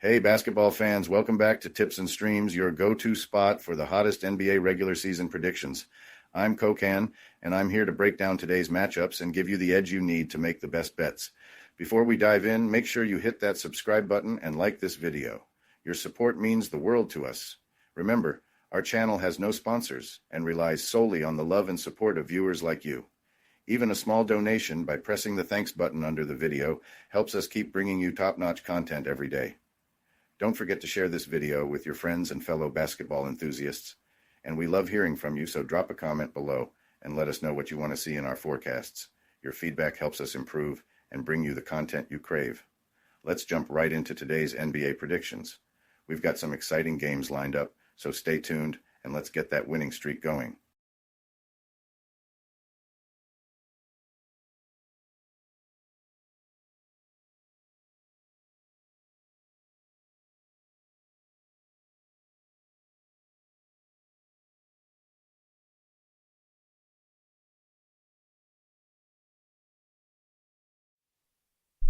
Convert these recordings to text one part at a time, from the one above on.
Hey, basketball fans, welcome back to Tips and Streams, your go-to spot for the hottest NBA regular season predictions. I'm Kokan, and I'm here to break down today's matchups and give you the edge you need to make the best bets. Before we dive in, make sure you hit that subscribe button and like this video. Your support means the world to us. Remember, our channel has no sponsors and relies solely on the love and support of viewers like you. Even a small donation by pressing the thanks button under the video helps us keep bringing you top-notch content every day. Don't forget to share this video with your friends and fellow basketball enthusiasts. And we love hearing from you, so drop a comment below and let us know what you want to see in our forecasts. Your feedback helps us improve and bring you the content you crave. Let's jump right into today's NBA predictions. We've got some exciting games lined up, so stay tuned and let's get that winning streak going.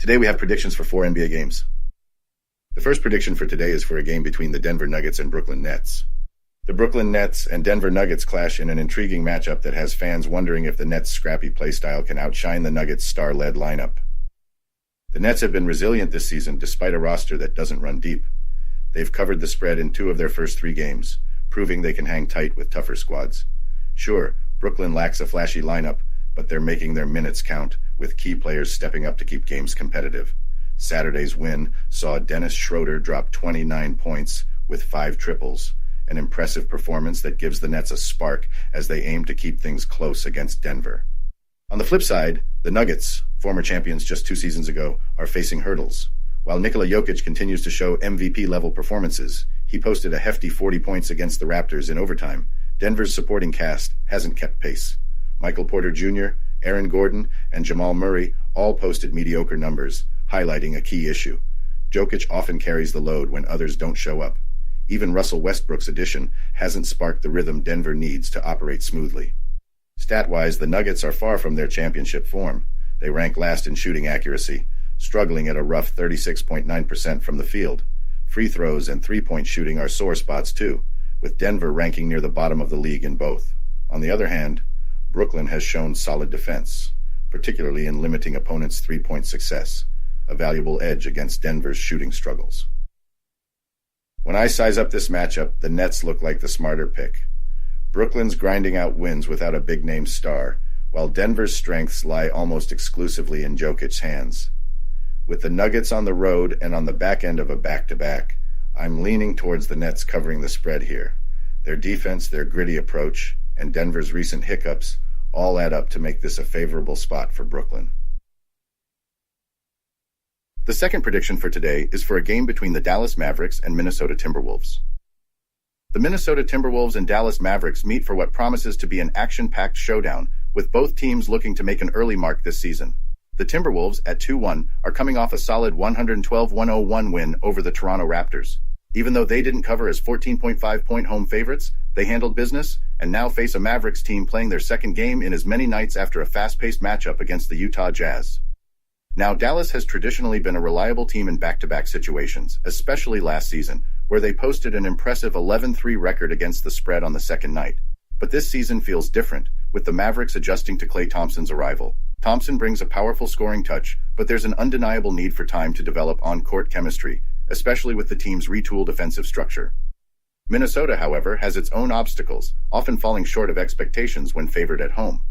Today we have predictions for 4 NBA games. The first prediction for today is for a game between the Denver Nuggets and Brooklyn Nets. The Brooklyn Nets and Denver Nuggets clash in an intriguing matchup that has fans wondering if the Nets' scrappy play style can outshine the Nuggets' star-led lineup. The Nets have been resilient this season despite a roster that doesn't run deep. They've covered the spread in 2 of their first 3 games, proving they can hang tight with tougher squads. Sure, Brooklyn lacks a flashy lineup, but they're making their minutes count, with key players stepping up to keep games competitive. Saturday's win saw Dennis Schroeder drop 29 points with 5 triples, an impressive performance that gives the Nets a spark as they aim to keep things close against Denver. On the flip side, the Nuggets, former champions just 2 seasons ago, are facing hurdles. While Nikola Jokic continues to show MVP-level performances, he posted a hefty 40 points against the Raptors in overtime. Denver's supporting cast hasn't kept pace. Michael Porter Jr., Aaron Gordon, and Jamal Murray all posted mediocre numbers, highlighting a key issue. Jokic often carries the load when others don't show up. Even Russell Westbrook's addition hasn't sparked the rhythm Denver needs to operate smoothly. Stat-wise, the Nuggets are far from their championship form. They rank last in shooting accuracy, struggling at a rough 36.9% from the field. Free throws and three-point shooting are sore spots too, with Denver ranking near the bottom of the league in both. On the other hand, Brooklyn has shown solid defense, particularly in limiting opponents' three-point success, a valuable edge against Denver's shooting struggles. When I size up this matchup, the Nets look like the smarter pick. Brooklyn's grinding out wins without a big-name star, while Denver's strengths lie almost exclusively in Jokic's hands. With the Nuggets on the road and on the back end of a back-to-back, I'm leaning towards the Nets covering the spread here. Their defense, their gritty approach, and Denver's recent hiccups all add up to make this a favorable spot for Brooklyn. The second prediction for today is for a game between the Dallas Mavericks and Minnesota Timberwolves. The Minnesota Timberwolves and Dallas Mavericks meet for what promises to be an action-packed showdown, with both teams looking to make an early mark this season. The Timberwolves, at 2-1, are coming off a solid 112-101 win over the Toronto Raptors. Even though they didn't cover as 14.5-point home favorites, they handled business and now face a Mavericks team playing their second game in as many nights after a fast-paced matchup against the Utah Jazz. Now, Dallas has traditionally been a reliable team in back-to-back situations, especially last season, where they posted an impressive 11-3 record against the spread on the second night. But this season feels different, with the Mavericks adjusting to Klay Thompson's arrival. Thompson brings a powerful scoring touch, but there's an undeniable need for time to develop on-court chemistry, especially with the team's retooled offensive structure. Minnesota, however, has its own obstacles, often falling short of expectations when favored at home.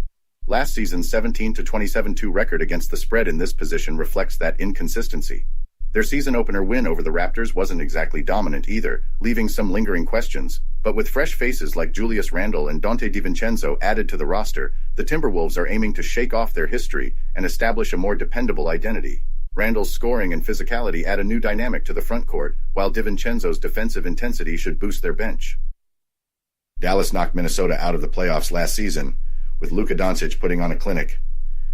Last season's 17-27-2 record against the spread in this position reflects that inconsistency. Their season opener win over the Raptors wasn't exactly dominant either, leaving some lingering questions, but with fresh faces like Julius Randle and Dante DiVincenzo added to the roster, the Timberwolves are aiming to shake off their history and establish a more dependable identity. Randle's scoring and physicality add a new dynamic to the front court, while DiVincenzo's defensive intensity should boost their bench. Dallas knocked Minnesota out of the playoffs last season, with Luka Doncic putting on a clinic.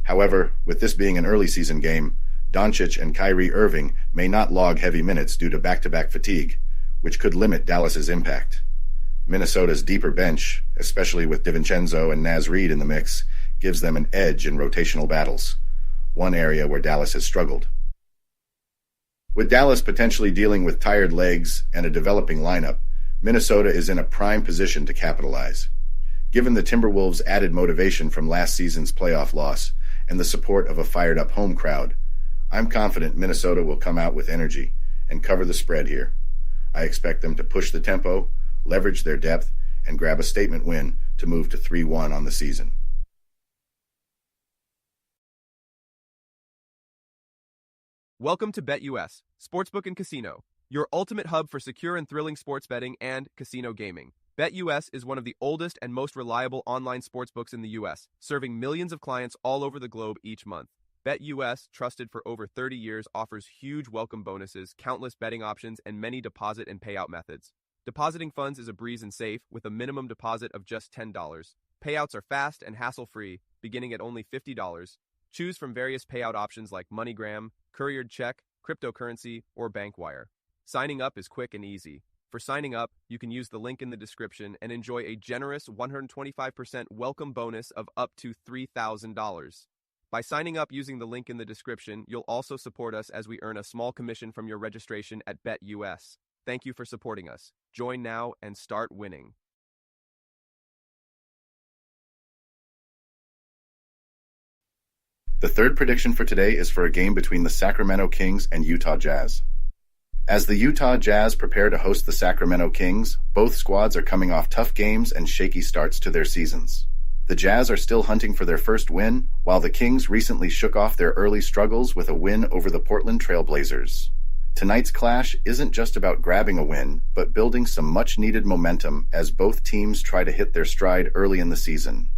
However, with this being an early season game, Doncic and Kyrie Irving may not log heavy minutes due to back-to-back fatigue, which could limit Dallas's impact. Minnesota's deeper bench, especially with DiVincenzo and Naz Reid in the mix, gives them an edge in rotational battles, one area where Dallas has struggled. With Dallas potentially dealing with tired legs and a developing lineup, Minnesota is in a prime position to capitalize. Given the Timberwolves' added motivation from last season's playoff loss and the support of a fired-up home crowd, I'm confident Minnesota will come out with energy and cover the spread here. I expect them to push the tempo, leverage their depth, and grab a statement win to move to 3-1 on the season. Welcome to BetUS, Sportsbook and Casino, your ultimate hub for secure and thrilling sports betting and casino gaming. BetUS is one of the oldest and most reliable online sportsbooks in the U.S., serving millions of clients all over the globe each month. BetUS, trusted for over 30 years, offers huge welcome bonuses, countless betting options, and many deposit and payout methods. Depositing funds is a breeze and safe, with a minimum deposit of just $10. Payouts are fast and hassle-free, beginning at only $50. Choose from various payout options like MoneyGram, couriered check, cryptocurrency, or bank wire. Signing up is quick and easy. For signing up, you can use the link in the description and enjoy a generous 125% welcome bonus of up to $3,000. By signing up using the link in the description, you'll also support us as we earn a small commission from your registration at BetUS. Thank you for supporting us. Join now and start winning. The third prediction for today is for a game between the Sacramento Kings and Utah Jazz. As the Utah Jazz prepare to host the Sacramento Kings, both squads are coming off tough games and shaky starts to their seasons. The Jazz are still hunting for their first win, while the Kings recently shook off their early struggles with a win over the Portland Trail Blazers. Tonight's clash isn't just about grabbing a win, but building some much-needed momentum as both teams try to hit their stride early in the season.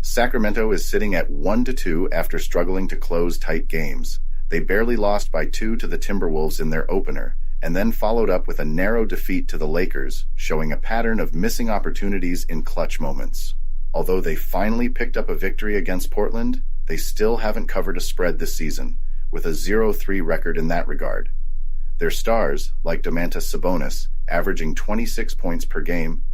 Sacramento is sitting at 1-2 after struggling to close tight games. They barely lost by 2 to the Timberwolves in their opener, and then followed up with a narrow defeat to the Lakers, showing a pattern of missing opportunities in clutch moments. Although they finally picked up a victory against Portland, they still haven't covered a spread this season, with a 0-3 record in that regard. Their stars, like Domantas Sabonis, averaging 26 points per game,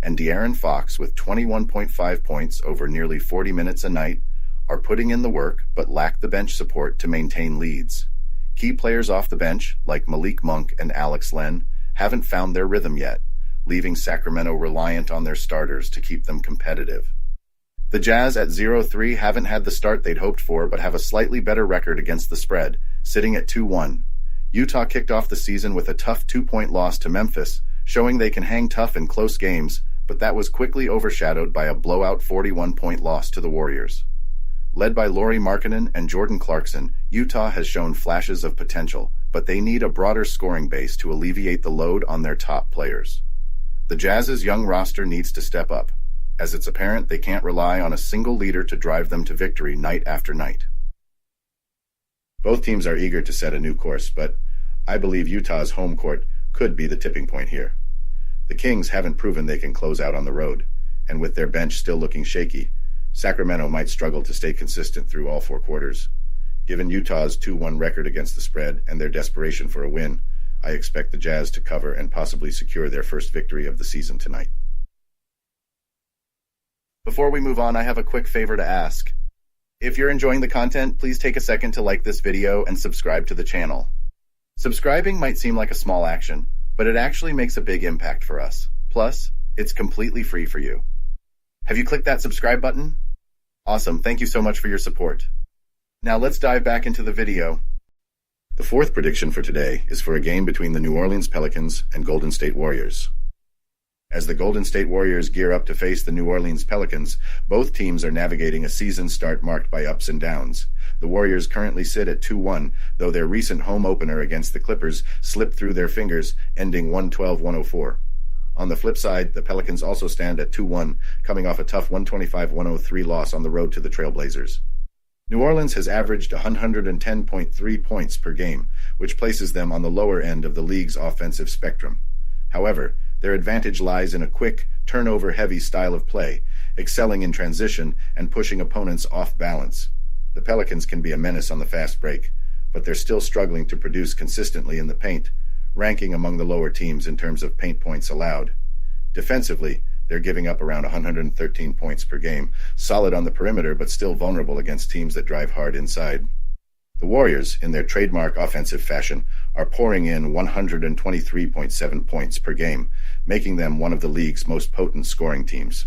and De'Aaron Fox with 21.5 points over nearly 40 minutes a night, are putting in the work but lack the bench support to maintain leads. Key players off the bench, like Malik Monk and Alex Len, haven't found their rhythm yet, leaving Sacramento reliant on their starters to keep them competitive. The Jazz at 0-3 haven't had the start they'd hoped for, but have a slightly better record against the spread, sitting at 2-1. Utah kicked off the season with a tough 2-point loss to Memphis, showing they can hang tough in close games, but that was quickly overshadowed by a blowout 41-point loss to the Warriors. Led by Lauri Markkanen and Jordan Clarkson, Utah has shown flashes of potential, but they need a broader scoring base to alleviate the load on their top players. The Jazz's young roster needs to step up, as it's apparent they can't rely on a single leader to drive them to victory night after night. Both teams are eager to set a new course, but I believe Utah's home court could be the tipping point here. The Kings haven't proven they can close out on the road, and with their bench still looking shaky, Sacramento might struggle to stay consistent through all 4 quarters. Given Utah's 2-1 record against the spread and their desperation for a win, I expect the Jazz to cover and possibly secure their first victory of the season tonight. Before we move on, I have a quick favor to ask. If you're enjoying the content, please take a second to like this video and subscribe to the channel. Subscribing might seem like a small action, but it actually makes a big impact for us. Plus, it's completely free for you. Have you clicked that subscribe button? Awesome, thank you so much for your support. Now let's dive back into the video. The fourth prediction for today is for a game between the New Orleans Pelicans and Golden State Warriors. As the Golden State Warriors gear up to face the New Orleans Pelicans, both teams are navigating a season start marked by ups and downs. The Warriors currently sit at 2-1, though their recent home opener against the Clippers slipped through their fingers, ending 112-104. On the flip side, the Pelicans also stand at 2-1, coming off a tough 125-103 loss on the road to the Trail Blazers. New Orleans has averaged 110.3 points per game, which places them on the lower end of the league's offensive spectrum. However, their advantage lies in a quick, turnover-heavy style of play, excelling in transition and pushing opponents off balance. The Pelicans can be a menace on the fast break, but they're still struggling to produce consistently in the paint, ranking among the lower teams in terms of paint points allowed. Defensively, they're giving up around 113 points per game, solid on the perimeter but still vulnerable against teams that drive hard inside. The Warriors, in their trademark offensive fashion, are pouring in 123.7 points per game, making them one of the league's most potent scoring teams.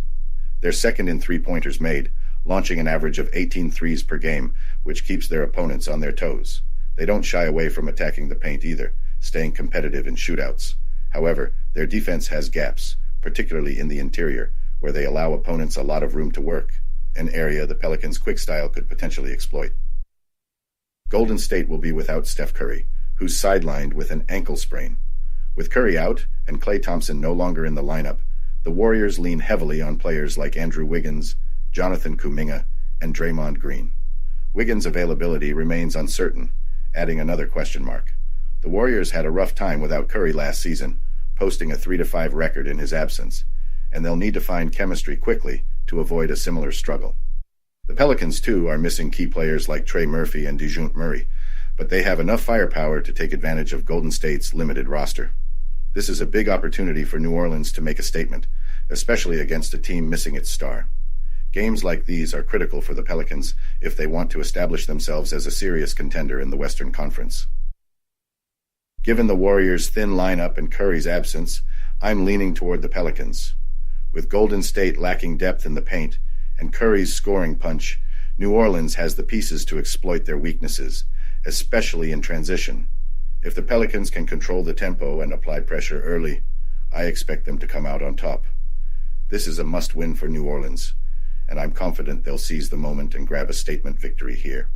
They're second in three-pointers made, launching an average of 18 threes per game, which keeps their opponents on their toes. They don't shy away from attacking the paint either, staying competitive in shootouts. However, their defense has gaps, particularly in the interior, where they allow opponents a lot of room to work, an area the Pelicans' quick style could potentially exploit. Golden State will be without Steph Curry, who's sidelined with an ankle sprain. With Curry out and Klay Thompson no longer in the lineup, the Warriors lean heavily on players like Andrew Wiggins, Jonathan Kuminga, and Draymond Green. Wiggins' availability remains uncertain, adding another question mark. The Warriors had a rough time without Curry last season, posting a 3-5 record in his absence, and they'll need to find chemistry quickly to avoid a similar struggle. The Pelicans, too, are missing key players like Trey Murphy and DeJounte Murray, but they have enough firepower to take advantage of Golden State's limited roster. This is a big opportunity for New Orleans to make a statement, especially against a team missing its star. Games like these are critical for the Pelicans if they want to establish themselves as a serious contender in the Western Conference. Given the Warriors' thin lineup and Curry's absence, I'm leaning toward the Pelicans. With Golden State lacking depth in the paint and Curry's scoring punch, New Orleans has the pieces to exploit their weaknesses, especially in transition. If the Pelicans can control the tempo and apply pressure early, I expect them to come out on top. This is a must-win for New Orleans, and I'm confident they'll seize the moment and grab a statement victory here.